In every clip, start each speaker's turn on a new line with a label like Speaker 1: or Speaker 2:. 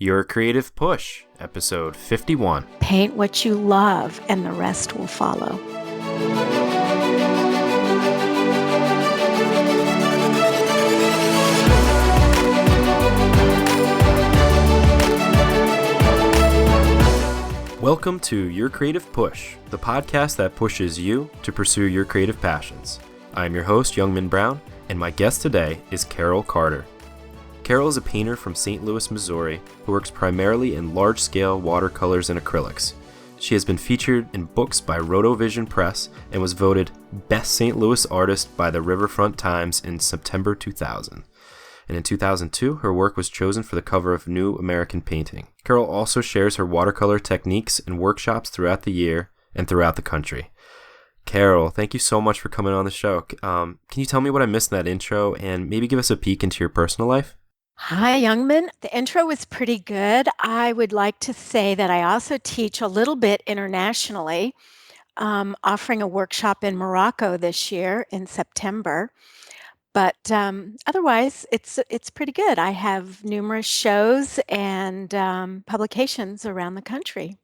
Speaker 1: Your Creative Push, episode 51.
Speaker 2: Paint what you love, and the rest will follow.
Speaker 1: Welcome to Your Creative Push, the podcast that pushes you to pursue your creative passions. I'm your host, Youngman Brown, and my guest today is Carol Carter. Carol is a painter from St. Louis, Missouri, who works primarily in large-scale watercolors and acrylics. She has been featured in books by RotoVision Press and was voted Best St. Louis Artist by the Riverfront Times in September 2000. And in 2002, her work was chosen for the cover of New American Painting. Carol also shares her watercolor techniques in workshops throughout the year and throughout the country. Carol, thank you so much for coming on the show. Can you tell me what I missed in that intro and maybe give us a peek into your personal life?
Speaker 2: Hi, Youngman. The intro was pretty good. I would like to say that I also teach a little bit internationally, offering a workshop in Morocco this year in September. But otherwise, it's pretty good. I have numerous shows and publications around the country.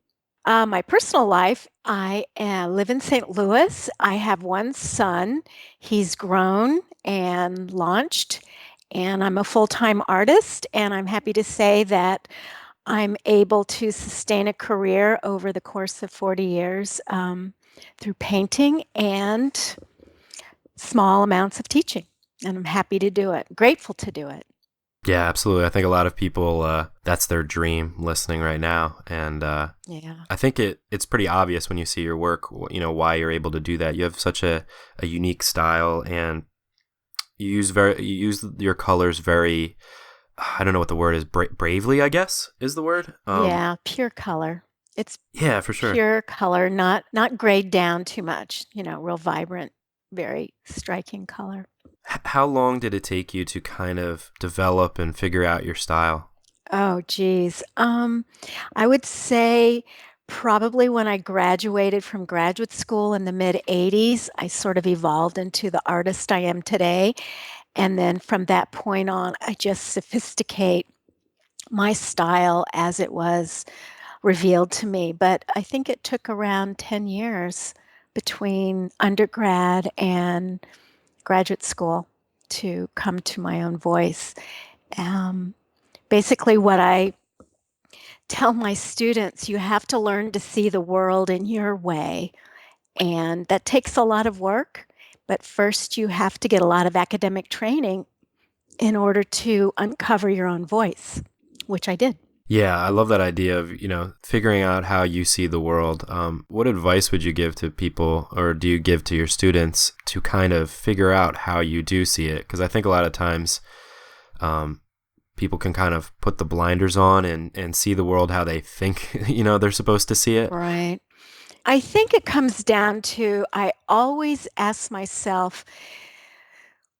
Speaker 2: My personal life, I live in St. Louis. I have one son. He's grown and launched, and I'm a full-time artist, and I'm happy to say that I'm able to sustain a career over the course of 40 years through painting and small amounts of teaching. And I'm happy to do it, grateful to do it.
Speaker 1: Yeah, absolutely. I think a lot of people, that's their dream listening right now. And
Speaker 2: Yeah.
Speaker 1: I think it's pretty obvious when you see your work, why you're able to do that. You have such a unique style, and you use your colors very, I don't know what the word is, bravely, I guess is the word.
Speaker 2: Yeah, pure color. It's
Speaker 1: Yeah, for sure.
Speaker 2: pure color, not grayed down too much, real vibrant, very striking color.
Speaker 1: How long did it take you to kind of develop and figure out your style?
Speaker 2: Oh, geez. I would say probably when I graduated from graduate school in the mid-'80s, I sort of evolved into the artist I am today. And then from that point on, I just sophisticate my style as it was revealed to me. But I think it took around 10 years between undergrad and graduate school to come to my own voice. Basically, what I tell my students, you have to learn to see the world in your way. And that takes a lot of work. But first, you have to get a lot of academic training in order to uncover your own voice, which I did.
Speaker 1: Yeah, I love that idea of, figuring out how you see the world. What advice would you give to people, or do you give to your students to kind of figure out how you do see it? Because I think a lot of times people can kind of put the blinders on and see the world how they think, they're supposed to see it.
Speaker 2: Right. I think it comes down to, I always ask myself,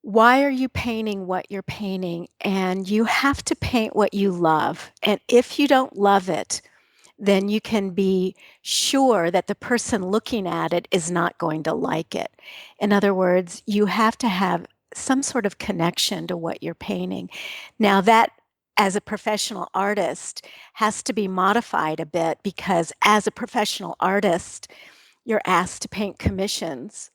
Speaker 2: why are you painting what you're painting? And you have to paint what you love. And if you don't love it, then you can be sure that the person looking at it is not going to like it. In other words, you have to have some sort of connection to what you're painting. Now, that as a professional artist has to be modified a bit, because as a professional artist, you're asked to paint commissions.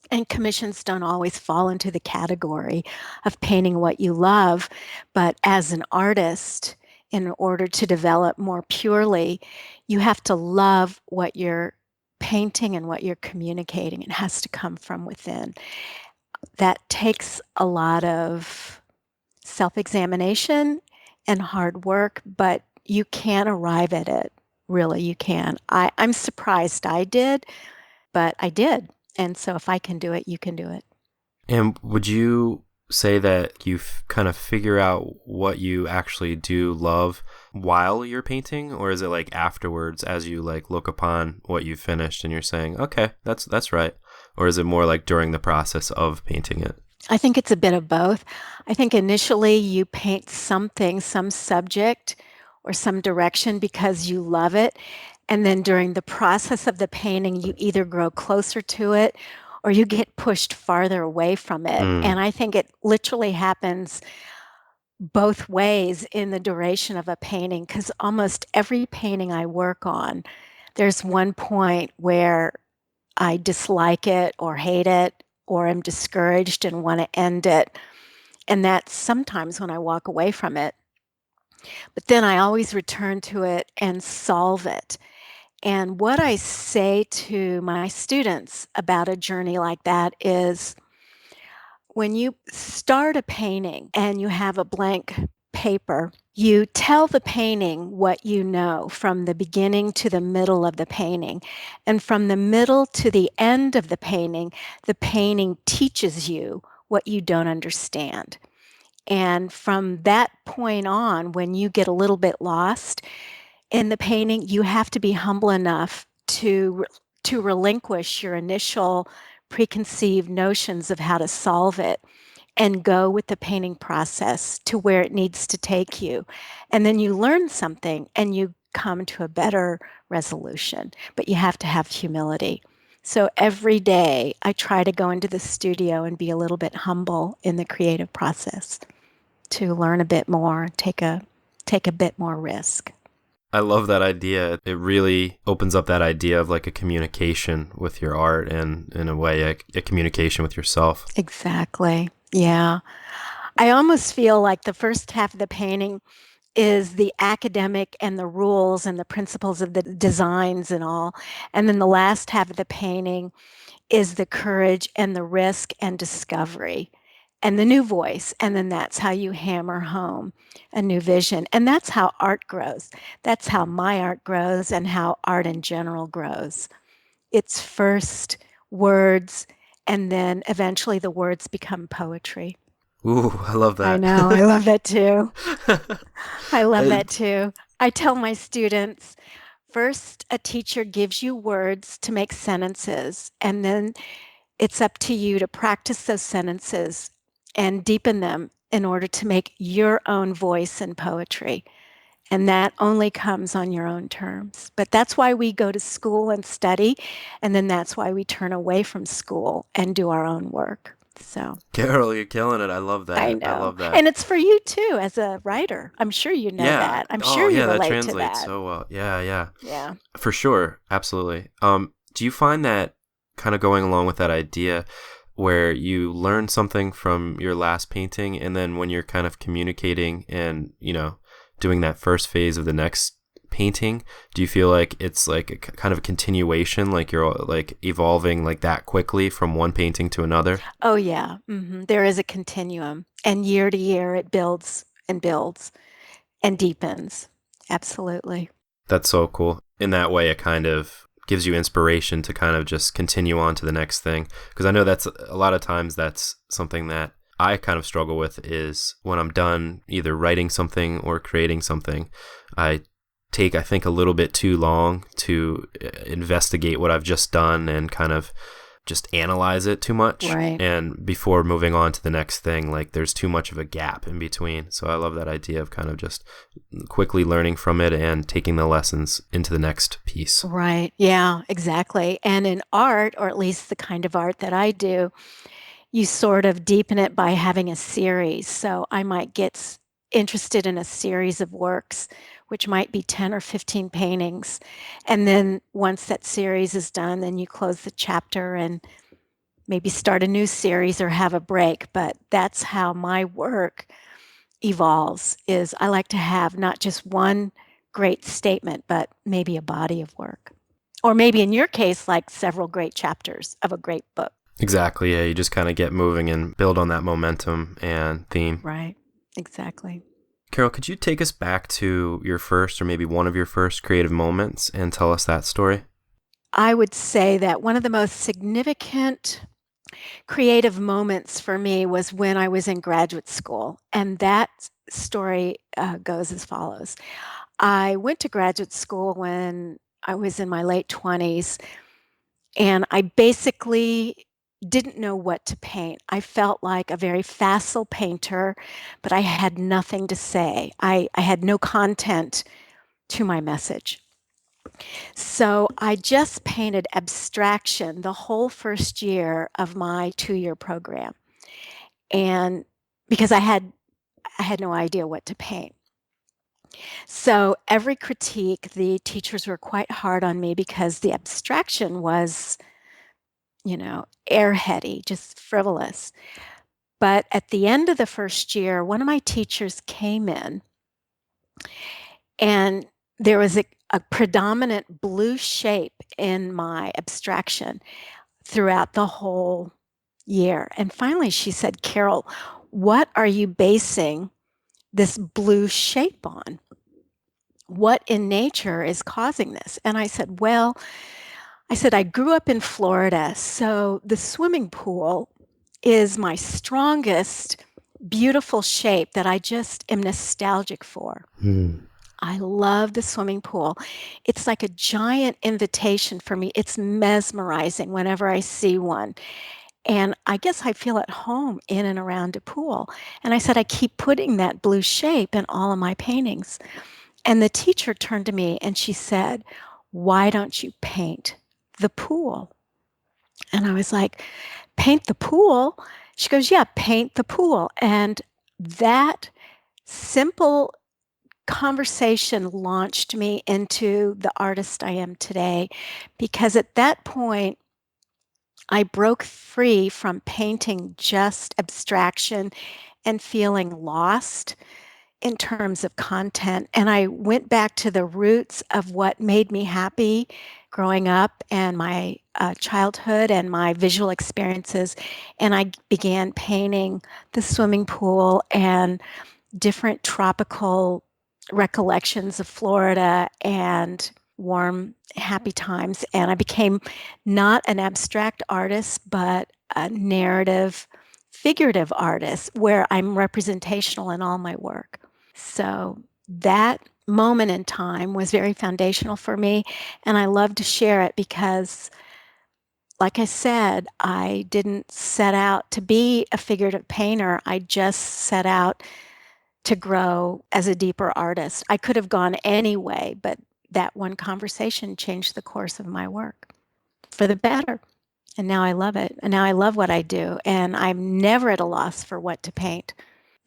Speaker 2: And commissions don't always fall into the category of painting what you love. But as an artist, in order to develop more purely, you have to love what you're painting and what you're communicating. It has to come from within. That takes a lot of self-examination and hard work, but you can arrive at it. Really, you can. I'm surprised I did, but I did. And so if I can do it, you can do it.
Speaker 1: And would you say that you kind of figure out what you actually do love while you're painting, or is it like afterwards as you like look upon what you finished and you're saying, okay, that's right? Or is it more like during the process of painting it?
Speaker 2: I think it's a bit of both. I think initially you paint something, some subject or some direction because you love it. And then during the process of the painting, you either grow closer to it or you get pushed farther away from it. And I think it literally happens both ways in the duration of a painting, because almost every painting I work on, there's one point where I dislike it or hate it or am discouraged and want to end it. And that's sometimes when I walk away from it. But then I always return to it and solve it. And what I say to my students about a journey like that is when you start a painting and you have a blank paper, you tell the painting what you know from the beginning to the middle of the painting. And from the middle to the end of the painting teaches you what you don't understand. And from that point on, when you get a little bit lost in the painting, you have to be humble enough to relinquish your initial preconceived notions of how to solve it and go with the painting process to where it needs to take you. And then you learn something and you come to a better resolution, but you have to have humility. So every day I try to go into the studio and be a little bit humble in the creative process to learn a bit more, take a bit more risk.
Speaker 1: I love that idea. It really opens up that idea of like a communication with your art and, in a way, a communication with yourself.
Speaker 2: Exactly. Yeah. I almost feel like the first half of the painting is the academic and the rules and the principles of the designs and all. And then the last half of the painting is the courage and the risk and discovery and the new voice. And then that's how you hammer home a new vision. And that's how art grows. That's how my art grows and how art in general grows. It's first words, and then eventually the words become poetry.
Speaker 1: Ooh, I love
Speaker 2: I
Speaker 1: that.
Speaker 2: know. I love that too. I love
Speaker 1: I-
Speaker 2: that too. I tell my students, first, a teacher gives you words to make sentences, and then it's up to you to practice those sentences and deepen them in order to make your own voice in poetry. And that only comes on your own terms. But that's why we go to school and study, and then that's why we turn away from school and do our own work. So
Speaker 1: Carol, you're killing it. I love
Speaker 2: I
Speaker 1: that. I
Speaker 2: know.
Speaker 1: love that.
Speaker 2: And it's for you too as a writer. I'm sure you know
Speaker 1: Yeah.
Speaker 2: that. I'm
Speaker 1: Oh,
Speaker 2: sure you
Speaker 1: yeah, that
Speaker 2: relate to
Speaker 1: translates
Speaker 2: that.
Speaker 1: so well. Yeah, yeah.
Speaker 2: Yeah.
Speaker 1: For sure. Absolutely. Do you find that kind of going along with that idea where you learn something from your last painting and then when you're kind of communicating and, doing that first phase of the next painting, do you feel like it's like a kind of a continuation, like you're like evolving like that quickly from one painting to another?
Speaker 2: Oh, yeah. There is a continuum. And year to year, it builds and builds and deepens. Absolutely.
Speaker 1: That's so cool. In that way, it kind of gives you inspiration to kind of just continue on to the next thing. Because I know that's a lot of times that's something that I kind of struggle with is when I'm done either writing something or creating something, I take, I think, a little bit too long to investigate what I've just done and kind of just analyze it too much.
Speaker 2: Right.
Speaker 1: And before moving on to the next thing, like there's too much of a gap in between. So I love that idea of kind of just quickly learning from it and taking the lessons into the next piece.
Speaker 2: Right. Yeah, exactly. And in art, or at least the kind of art that I do, you sort of deepen it by having a series. So I might get interested in a series of works, which might be 10 or 15 paintings. And then once that series is done, then you close the chapter and maybe start a new series or have a break. But that's how my work evolves, is I like to have not just one great statement, but maybe a body of work. Or maybe in your case, like several great chapters of a great book.
Speaker 1: Exactly. Yeah. You just kind of get moving and build on that momentum and theme.
Speaker 2: Right. Exactly.
Speaker 1: Carol, could you take us back to your first or maybe one of your first creative moments and tell us that story?
Speaker 2: I would say that one of the most significant creative moments for me was when I was in graduate school. And that story goes as follows. I went to graduate school when I was in my late 20s, and I basically didn't know what to paint. I felt like a very facile painter, but I had nothing to say. I had no content to my message. So I just painted abstraction the whole first year of my 2-year program. And because I had no idea what to paint. So every critique, the teachers were quite hard on me because the abstraction was, airheady, just frivolous. But at the end of the first year, one of my teachers came in and there was a predominant blue shape in my abstraction throughout the whole year. And finally she said, "Carol, what are you basing this blue shape on? What in nature is causing this?" And I said, I grew up in Florida, so the swimming pool is my strongest, beautiful shape that I just am nostalgic for. I love the swimming pool. It's like a giant invitation for me. It's mesmerizing whenever I see one. And I guess I feel at home in and around a pool. And I said, I keep putting that blue shape in all of my paintings. And the teacher turned to me and she said, "Why don't you paint the pool?" And I was like, "Paint the pool?" She goes, "Yeah, paint the pool." And that simple conversation launched me into the artist I am today, because at that point, I broke free from painting just abstraction and feeling lost in terms of content. And I went back to the roots of what made me happy growing up and my childhood and my visual experiences. And I began painting the swimming pool and different tropical recollections of Florida and warm, happy times. And I became not an abstract artist, but a narrative, figurative artist where I'm representational in all my work. So that moment in time was very foundational for me. And I love to share it because, like I said, I didn't set out to be a figurative painter. I just set out to grow as a deeper artist. I could have gone anyway, but that one conversation changed the course of my work for the better. And now I love it. And now I love what I do. And I'm never at a loss for what to paint.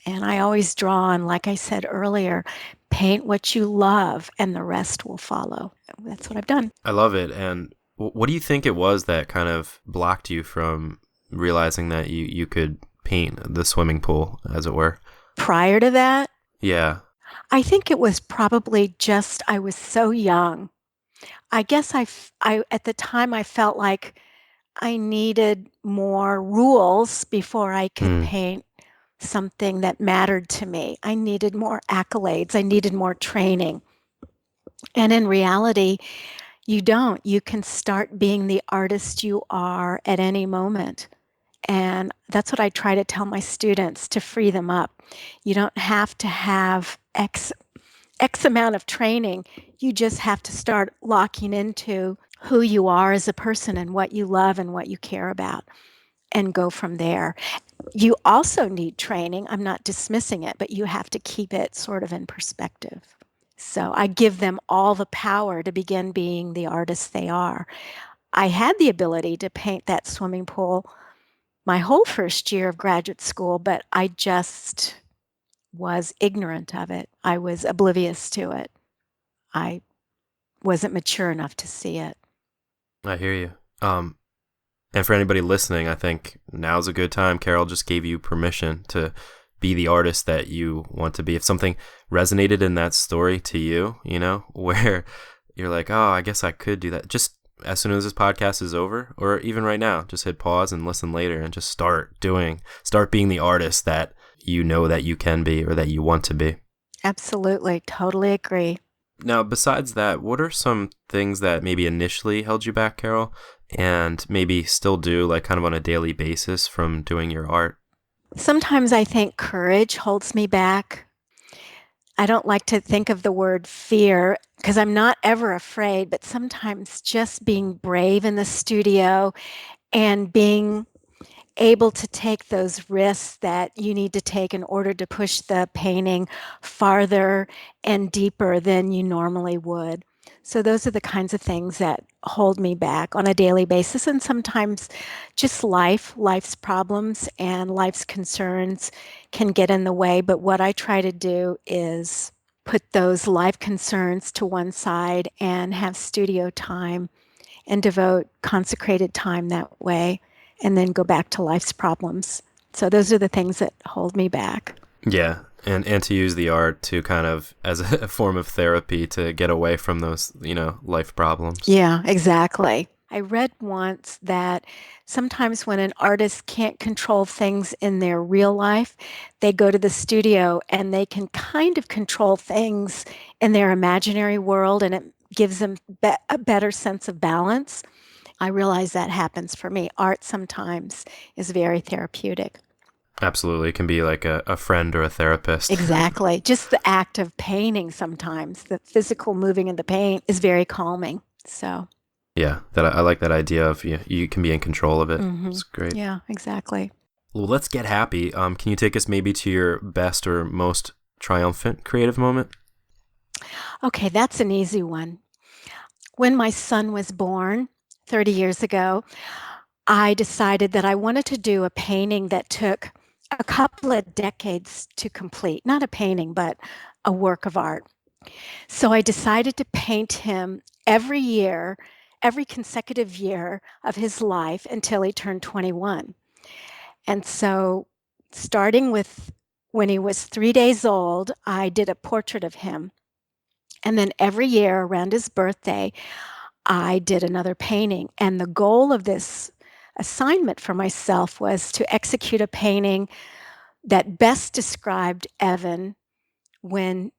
Speaker 2: And I always draw on, like I said earlier, paint what you love and the rest will follow. That's what I've done.
Speaker 1: I love it. And what do you think it was that kind of blocked you from realizing that you could paint the swimming pool, as it were?
Speaker 2: Prior to that,
Speaker 1: Yeah.
Speaker 2: I think it was probably just I was so young. I guess I at the time I felt like I needed more rules before I could paint something that mattered to me. I needed more accolades. I needed more training. And in reality, you don't. You can start being the artist you are at any moment. And that's what I try to tell my students to free them up. You don't have to have X amount of training. You just have to start locking into who you are as a person and what you love and what you care about and go from there. You also need training. I'm not dismissing it, but you have to keep it sort of in perspective. So I give them all the power to begin being the artists they are. I had the ability to paint that swimming pool my whole first year of graduate school, but I just was ignorant of it. I was oblivious to it. I wasn't mature enough to see it.
Speaker 1: I hear you. And for anybody listening, I think now's a good time. Carol just gave you permission to be the artist that you want to be. If something resonated in that story to you, where you're like, oh, I guess I could do that. Just as soon as this podcast is over, or even right now, just hit pause and listen later and just start being the artist that you know that you can be or that you want to be.
Speaker 2: Absolutely. Totally agree.
Speaker 1: Now, besides that, what are some things that maybe initially held you back, Carol, and maybe still do, like kind of on a daily basis from doing your art?
Speaker 2: Sometimes I think courage holds me back. I don't like to think of the word fear because I'm not ever afraid, but sometimes just being brave in the studio and being able to take those risks that you need to take in order to push the painting farther and deeper than you normally would. So those are the kinds of things that hold me back on a daily basis. And sometimes just life's problems and life's concerns can get in the way. But what I try to do is put those life concerns to one side and have studio time and devote consecrated time that way, and then go back to life's problems. So those are the things that hold me back.
Speaker 1: Yeah, and to use the art to kind of as a form of therapy to get away from those, life problems.
Speaker 2: Yeah, exactly. I read once that sometimes when an artist can't control things in their real life, they go to the studio and they can kind of control things in their imaginary world, and it gives them a better sense of balance. I realize that happens for me. Art sometimes is very therapeutic.
Speaker 1: Absolutely. It can be like a friend or a therapist.
Speaker 2: Exactly. Just the act of painting sometimes, the physical moving of the paint is very calming. So,
Speaker 1: Yeah, that I like that idea of you can be in control of it. It's great.
Speaker 2: yeah, exactly.
Speaker 1: Well, let's get happy. Can you take us maybe to your best or most triumphant creative moment?
Speaker 2: Okay, that's an easy one. When my son was born 30 years ago, I decided that I wanted to do a painting that took a couple of decades to complete. Not a painting, but a work of art. So I decided to paint him every year, every consecutive year of his life until he turned 21. And so starting with when he was 3 days old, I did a portrait of him. And then every year around his birthday, I did another painting. And the goal of this assignment for myself was to execute a painting that best described Evan when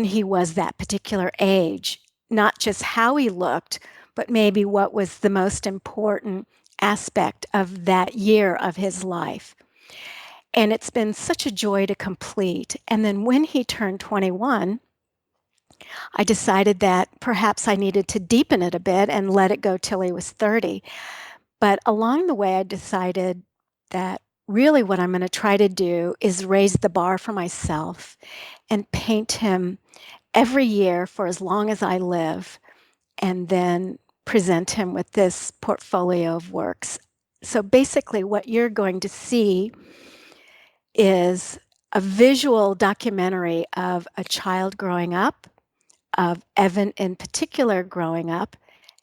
Speaker 2: he was that particular age, not just how he looked, but maybe what was the most important aspect of that year of his life. And it's been such a joy to complete. And then when he turned 21, I decided that perhaps I needed to deepen it a bit and let it go till he was 30. But along the way, I decided that really what I'm going to try to do is raise the bar for myself and paint him every year for as long as I live, and then present him with this portfolio of works. So basically, what you're going to see is a visual documentary of a child growing up, of Evan in particular growing up,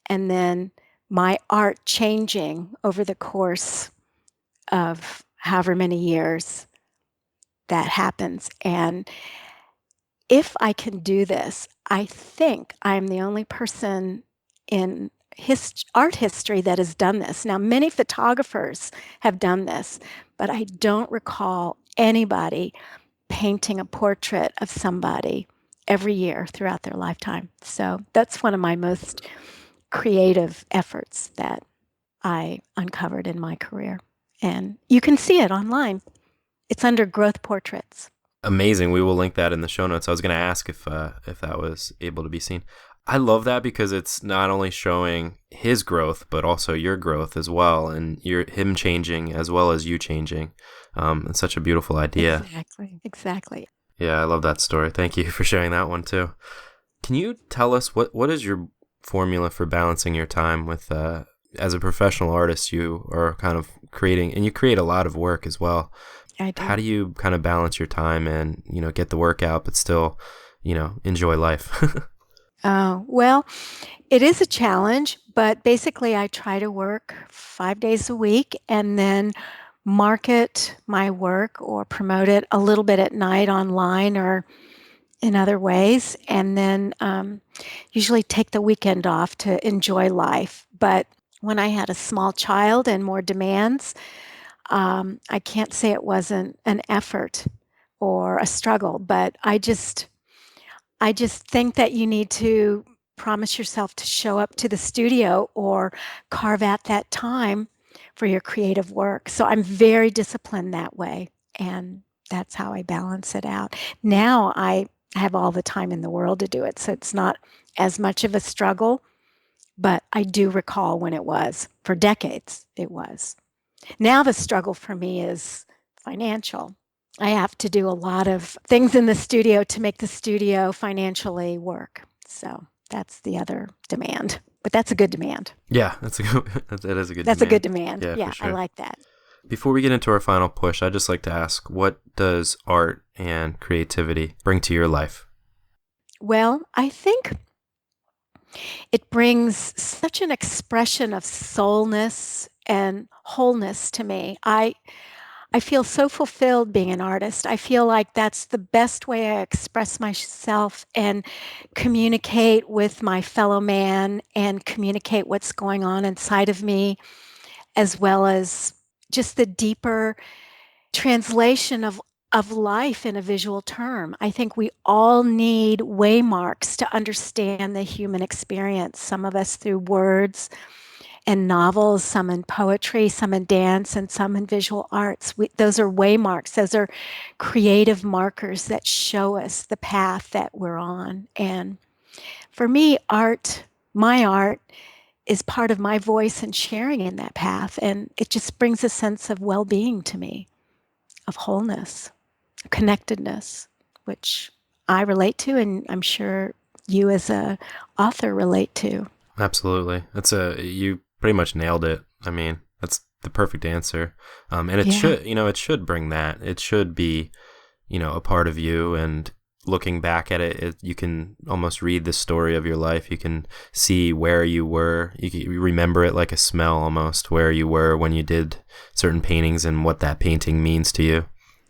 Speaker 2: and then my art changing over the course of however many years that happens. And if I can do this, I think I'm the only person in art history that has done this. Now, many photographers have done this, but I don't recall anybody painting a portrait of somebody every year throughout their lifetime. So that's one of my most creative efforts that I uncovered in my career. And you can see it online. It's under Growth Portraits.
Speaker 1: Amazing. We will link that in the show notes. I was going to ask if that was able to be seen. I love that because it's not only showing his growth, but also your growth as well, and him changing as well as you changing. It's such a beautiful idea.
Speaker 2: Exactly.
Speaker 1: Yeah, I love that story. Thank you for sharing that one too. Can you tell us what is your formula for balancing your time with, as a professional artist, you are kind of creating, and you create a lot of work as well.
Speaker 2: I do.
Speaker 1: How do you kind of balance your time and, get the work out, but still, enjoy life?
Speaker 2: Oh, well, it is a challenge, but basically I try to work 5 days a week and then market my work or promote it a little bit at night online or in other ways, and then usually take the weekend off to enjoy life. But when I had a small child and more demands, I can't say it wasn't an effort or a struggle, but I just think that you need to promise yourself to show up to the studio or carve out that time for your creative work. So I'm very disciplined that way, and that's how I balance it out. Now I have all the time in the world to do it, so it's not as much of a struggle, but I do recall when it was. For decades, it was. Now the struggle for me is financial. I have to do a lot of things in the studio to make the studio financially work. So That's the other demand. But that's a good demand.
Speaker 1: Yeah, that is a good
Speaker 2: That's a
Speaker 1: demand.
Speaker 2: good demand.
Speaker 1: Yeah,
Speaker 2: Yeah,
Speaker 1: for
Speaker 2: I
Speaker 1: sure.
Speaker 2: like that.
Speaker 1: Before we get into our final push, I'd just like to ask, what does art and creativity bring to your life?
Speaker 2: Well, I think it brings such an expression of soulness and wholeness to me. I feel so fulfilled being an artist. I feel like that's the best way I express myself and communicate with my fellow man and communicate what's going on inside of me, as well as just the deeper translation of life in a visual term. I think we all need waymarks to understand the human experience. Some of us through words and novels, some in poetry, some in dance, and some in visual arts. Those are waymarks. Those are creative markers that show us the path that we're on. And for me, my art, is part of my voice and sharing in that path. And it just brings a sense of well-being to me, of wholeness, connectedness, which I relate to, and I'm sure you as a author relate to.
Speaker 1: Absolutely. You pretty much nailed it. I mean, that's the perfect answer. And
Speaker 2: Yeah,
Speaker 1: it should bring that. It should be, a part of you. And looking back at it, you can almost read the story of your life. You can see where you were. You remember it like a smell almost, where you were when you did certain paintings and what that painting means to you.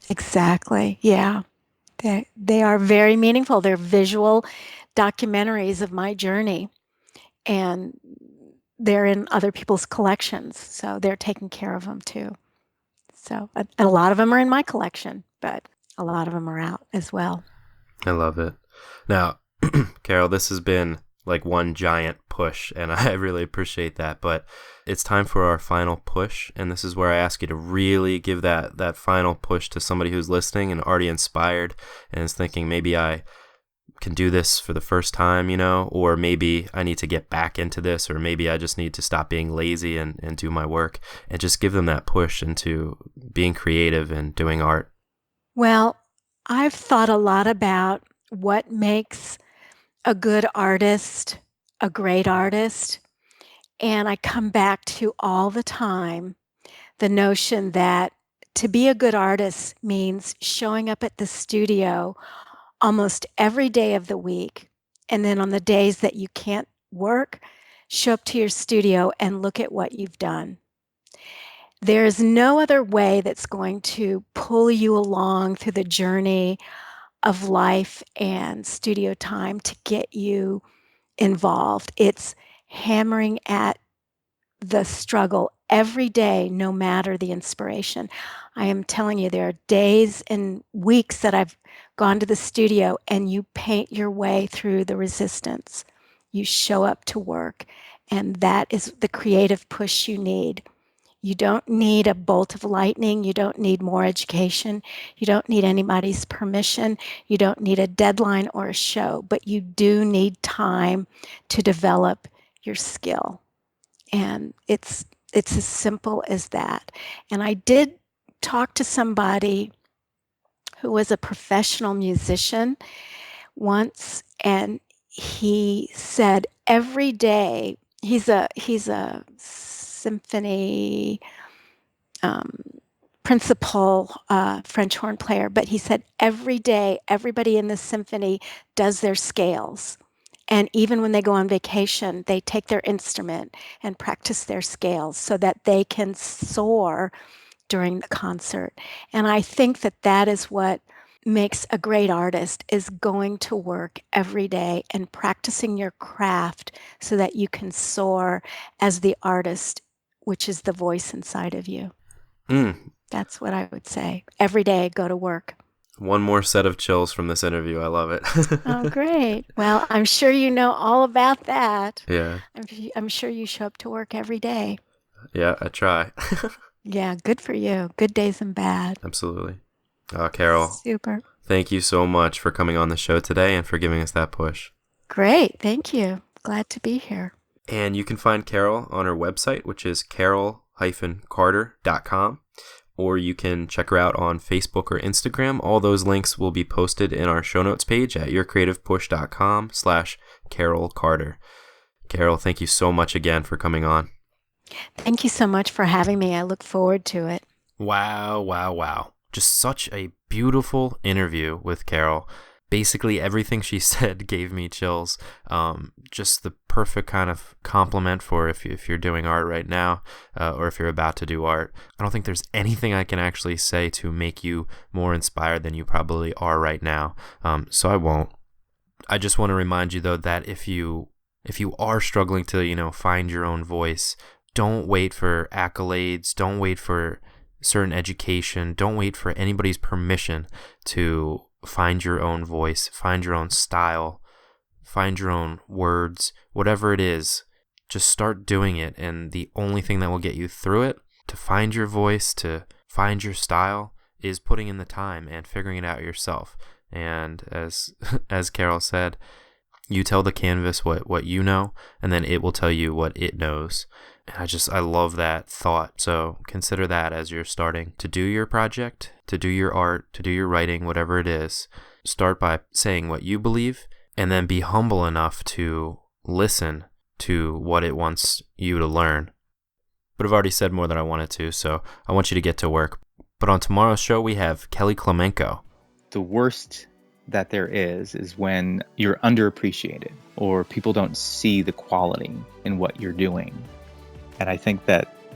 Speaker 2: exactly. Yeah. They are very meaningful. They're visual documentaries of my journey, and they're in other people's collections, so they're taking care of them too. So, and a lot of them are in my collection, but a lot of them are out as well.
Speaker 1: I love it. Now, Carol, this has been like one giant push, and I really appreciate that. But it's time for our final push, and this is where I ask you to really give that final push to somebody who's listening and already inspired and is thinking, maybe I can do this for the first time, or maybe I need to get back into this, or maybe I just need to stop being lazy and do my work, and just give them that push into being creative and doing art.
Speaker 2: Well, I've thought a lot about what makes a good artist a great artist, and I come back to all the time the notion that to be a good artist means showing up at the studio almost every day of the week. And then on the days that you can't work, show up to your studio and look at what you've done. There is no other way that's going to pull you along through the journey of life and studio time to get you involved. It's hammering at the struggle every day, no matter the inspiration. I am telling you, there are days and weeks that I've gone to the studio and you paint your way through the resistance. You show up to work, and that is the creative push you need. You don't need a bolt of lightning. You don't need more education. You don't need anybody's permission. You don't need a deadline or a show, but you do need time to develop your skill. And it's as simple as that. And I did talk to somebody who was a professional musician once, and he said every day he's a symphony um, principal French horn player, but he said every day everybody in the symphony does their scales. And even when they go on vacation, they take their instrument and practice their scales so that they can soar during the concert. And I think that that is what makes a great artist, is going to work every day and practicing your craft so that you can soar as the artist, which is the voice inside of you.
Speaker 1: Mm.
Speaker 2: That's what I would say. Every day, go to work.
Speaker 1: One more set of chills from this interview. I love
Speaker 2: Oh,
Speaker 1: it.
Speaker 2: great. Well, I'm sure you know all about that.
Speaker 1: Yeah.
Speaker 2: I'm sure you show up to work every day.
Speaker 1: Yeah, I try.
Speaker 2: Yeah, good for you. Good days and bad.
Speaker 1: Absolutely. Carol,
Speaker 2: Super.
Speaker 1: thank you so much for coming on the show today and for giving us that push.
Speaker 2: Great. Thank you. Glad to be here.
Speaker 1: And you can find Carol on her website, which is carol-carter.com, or you can check her out on Facebook or Instagram. All those links will be posted in our show notes page at yourcreativepush.com/. Carol Carter. Carol, thank you so much again for coming on.
Speaker 2: Thank you so much for having me. I look forward to it.
Speaker 1: Wow, wow, wow. Just such a beautiful interview with Carol. Basically, everything she said gave me chills. Just the perfect kind of compliment for if you're doing art right now, or if you're about to do art. I don't think there's anything I can actually say to make you more inspired than you probably are right now. So I won't. I just want to remind you, though, that if you are struggling to, find your own voice, don't wait for accolades. Don't wait for certain education. Don't wait for anybody's permission to find your own voice, find your own style, find your own words, whatever it is. Just start doing it, and the only thing that will get you through it, to find your voice, to find your style, is putting in the time and figuring it out yourself. And as Carol said, you tell the canvas what you know, and then it will tell you what it knows. And I love that thought. So consider that as you're starting to do your project, to do your art, to do your writing, whatever it is. Start by saying what you believe, and then be humble enough to listen to what it wants you to learn. But I've already said more than I wanted to, so I want you to get to work. But on tomorrow's show, we have Kelly Klemenko.
Speaker 3: The worst that there is when you're underappreciated or people don't see the quality in what you're doing. And I think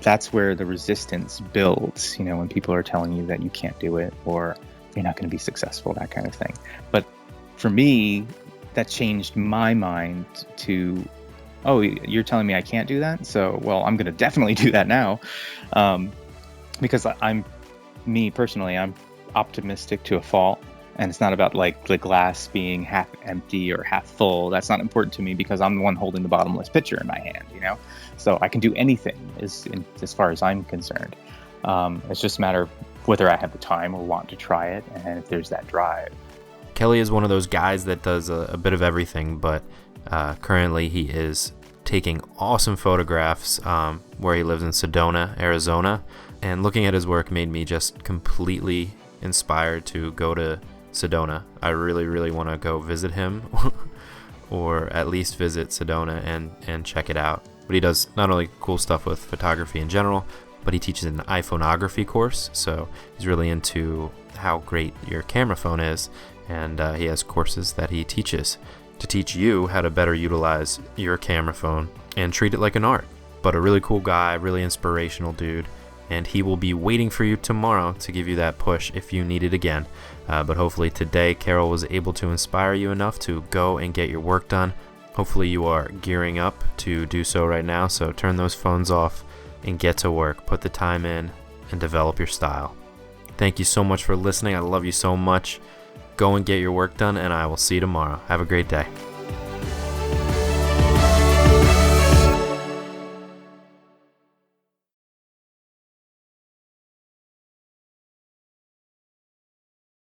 Speaker 3: that's where the resistance builds, when people are telling you that you can't do it or you're not going to be successful, that kind of thing. But for me, that changed my mind to, oh, you're telling me I can't do that? So, well, I'm going to definitely do that now. Because I'm optimistic to a fault. And it's not about like the glass being half empty or half full. That's not important to me because I'm the one holding the bottomless pitcher in my hand, So I can do anything as far as I'm concerned. It's just a matter of whether I have the time or want to try it, and if there's that drive.
Speaker 1: Kelly is one of those guys that does a bit of everything, but currently he is taking awesome photographs where he lives in Sedona, Arizona. And looking at his work made me just completely inspired to go to Sedona. I really, really want to go visit him or at least visit Sedona and check it out. But he does not only cool stuff with photography in general, but he teaches an iPhoneography course. So he's really into how great your camera phone is. And he has courses that he teaches to teach you how to better utilize your camera phone and treat it like an art. But a really cool guy, really inspirational dude. And he will be waiting for you tomorrow to give you that push if you need it again. But hopefully today, Carol was able to inspire you enough to go and get your work done. Hopefully you are gearing up to do so right now. So turn those phones off and get to work. Put the time in and develop your style. Thank you so much for listening. I love you so much. Go and get your work done, and I will see you tomorrow. Have a great day.